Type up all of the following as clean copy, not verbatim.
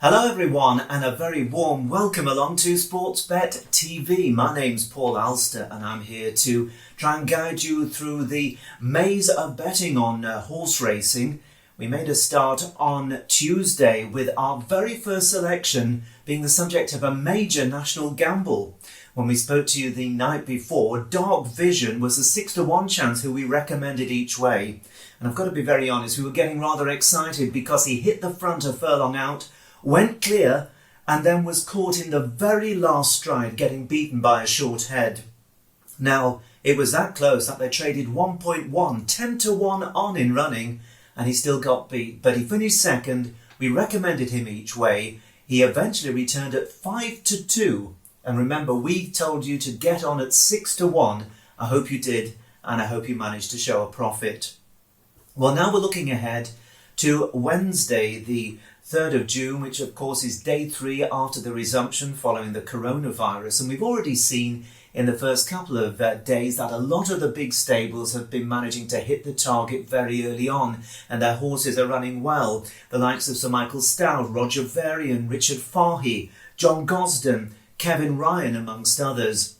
Hello everyone and a very warm welcome along to Sportsbet TV. My name's Paul Alster and I'm here to try and guide you through the maze of betting on horse racing. We made a start on Tuesday with our very first selection being the subject of a major national gamble. When we spoke to you the night before, Dark Vision was a 6-1 chance who we recommended each way. And I've got to be very honest, we were getting rather excited because he hit the front a furlong out, went clear and then was caught in the very last stride, getting beaten by a short head. Now, it was that close that they traded 1.1, 10-1 on in running, and he still got beat. But he finished second. We recommended him each way. He eventually returned at 5-2. And remember, we told you to get on at 6-1. I hope you did, and I hope you managed to show a profit. Well, now we're looking ahead to Wednesday, the 3rd of June, which of course is day 3 after the resumption following the coronavirus. And we've already seen in the first couple of days that a lot of the big stables have been managing to hit the target very early on, and their horses are running well. The likes of Sir Michael Stoute, Roger Varian, Richard Fahey, John Gosden, Kevin Ryan, amongst others.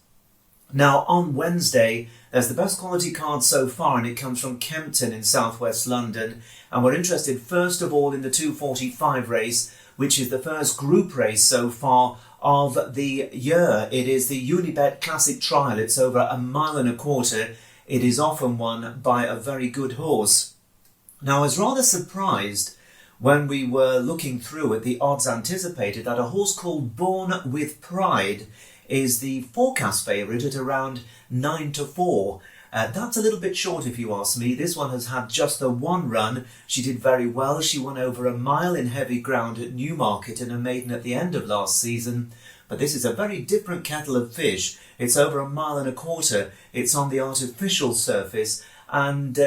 Now, on Wednesday, there's the best quality card so far, and it comes from Kempton in southwest London. And we're interested first of all in the 245 race, which is the first group race so far of the year. It is the Unibet Classic Trial. It's over 1.25 miles. It is often won by a very good horse. Now, I was rather surprised when we were looking through at the odds anticipated that a horse called Born with Pride is the forecast favourite at around 9-4. That's a little bit short if you ask me. This one has had just the one run. She did very well. She won over 1 mile in heavy ground at Newmarket in a maiden at the end of last season. But this is a very different kettle of fish. It's over 1.25 miles. It's on the artificial surface, and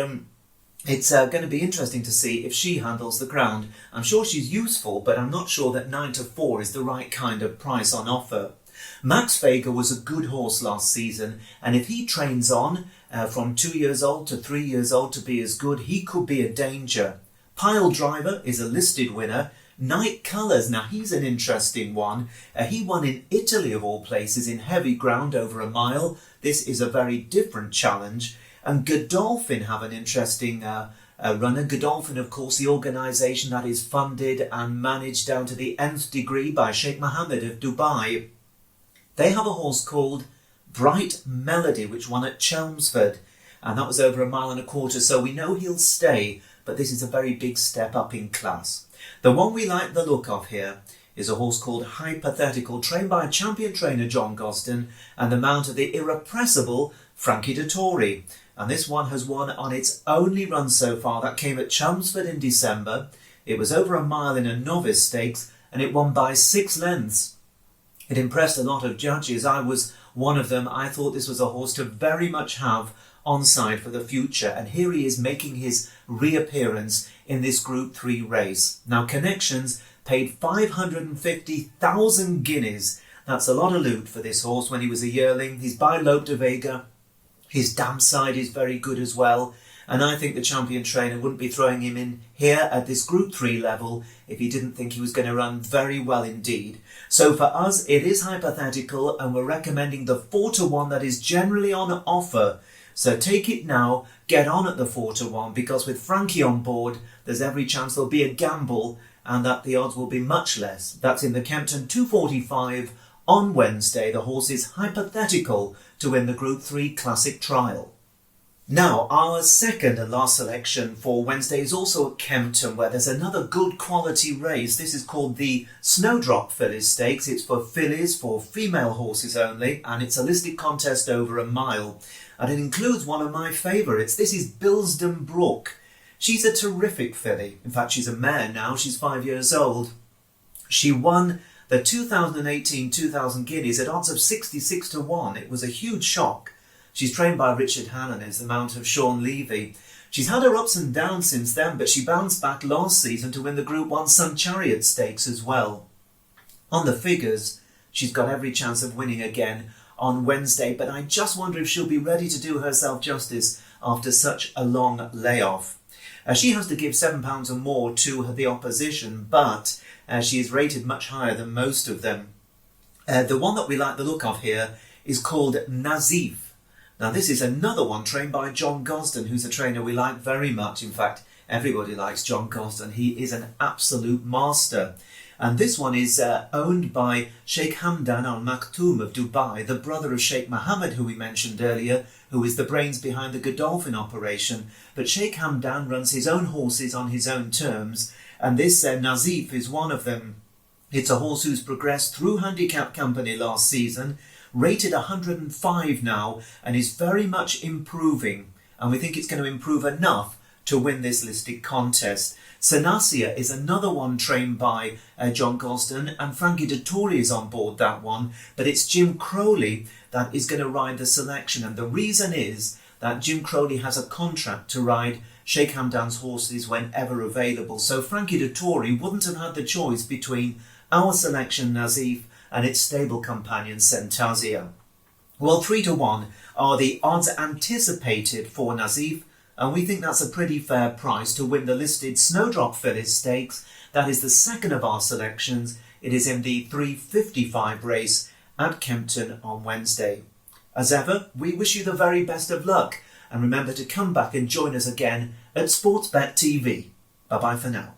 it's going to be interesting to see if she handles the ground. I'm sure she's useful, but I'm not sure that 9-4 is the right kind of price on offer. Max Fager was a good horse last season, and if he trains on from 2 years old to 3 years old to be as good, he could be a danger. Pile Driver is a listed winner. Night Colours, now he's an interesting one. He won in Italy of all places in heavy ground over 1 mile. This is a very different challenge. And Godolphin have an interesting runner. Godolphin, of course, the organisation that is funded and managed down to the nth degree by Sheikh Mohammed of Dubai. They have a horse called Bright Melody, which won at Chelmsford, and that was over 1.25 miles, so we know he'll stay, but this is a very big step up in class. The one we like the look of here is a horse called Hypothetical, trained by champion trainer John Gosden, and the mount of the irrepressible Frankie Dettori. And this one has won on its only run so far. That came at Chelmsford in December. It was over 1 mile in a novice stakes, and it won by 6 lengths. It impressed a lot of judges. I was one of them. I thought this was a horse to very much have on side for the future. And here he is making his reappearance in this Group 3 race. Now, Connections paid 550,000 guineas. That's a lot of loot for this horse when he was a yearling. He's by Lope de Vega. His dam side is very good as well. And I think the champion trainer wouldn't be throwing him in here at this Group 3 level if he didn't think he was going to run very well indeed. So for us, it is Hypothetical, and we're recommending the 4-1 that is generally on offer. So take it now, get on at the 4-1, because with Frankie on board, there's every chance there'll be a gamble and that the odds will be much less. That's in the Kempton 245 on Wednesday. The horse is Hypothetical to win the Group 3 Classic Trial. Now, our second and last selection for Wednesday is also at Kempton, where there's another good quality race. This is called the Snowdrop Fillies Stakes. It's for fillies, for female horses only, and it's a listed contest over 1 mile. And it includes one of my favourites. This is Bilsden Brook. She's a terrific filly. In fact, she's a mare now. She's 5 years old. She won the 2018 2000 Guineas at odds of 66-1. It was a huge shock. She's trained by Richard Hannon as the mount of Sean Levy. She's had her ups and downs since then, but she bounced back last season to win the Group 1 Sun Chariot Stakes as well. On the figures, she's got every chance of winning again on Wednesday, but I just wonder if she'll be ready to do herself justice after such a long layoff. She has to give £7 or more to the opposition, but she is rated much higher than most of them. The one that we like the look of here is called Nazif. Now this is another one trained by John Gosden, who's a trainer we like very much. In fact, everybody likes John Gosden. He is an absolute master. And this one is owned by Sheikh Hamdan Al Maktoum of Dubai, the brother of Sheikh Mohammed, who we mentioned earlier, who is the brains behind the Godolphin operation. But Sheikh Hamdan runs his own horses on his own terms, and this Nazif is one of them. It's a horse who's progressed through handicap company last season, rated 105 now, and is very much improving. And we think it's going to improve enough to win this listed contest. Senasia is another one trained by John Gosden, and Frankie Dettori is on board that one, but it's Jim Crowley that is going to ride the selection, and the reason is that Jim Crowley has a contract to ride Sheikh Hamdan's horses whenever available, so Frankie Dettori wouldn't have had the choice between our selection Nazif and its stable companion Sentasia. Well, 3-1 are the odds anticipated for Nazif, and we think that's a pretty fair price to win the listed Snowdrop Phyllis Stakes. That is the second of our selections. It is in the 3:55 race at Kempton on Wednesday. As ever, we wish you the very best of luck, and remember to come back and join us again at Sportsbet TV. Bye bye for now.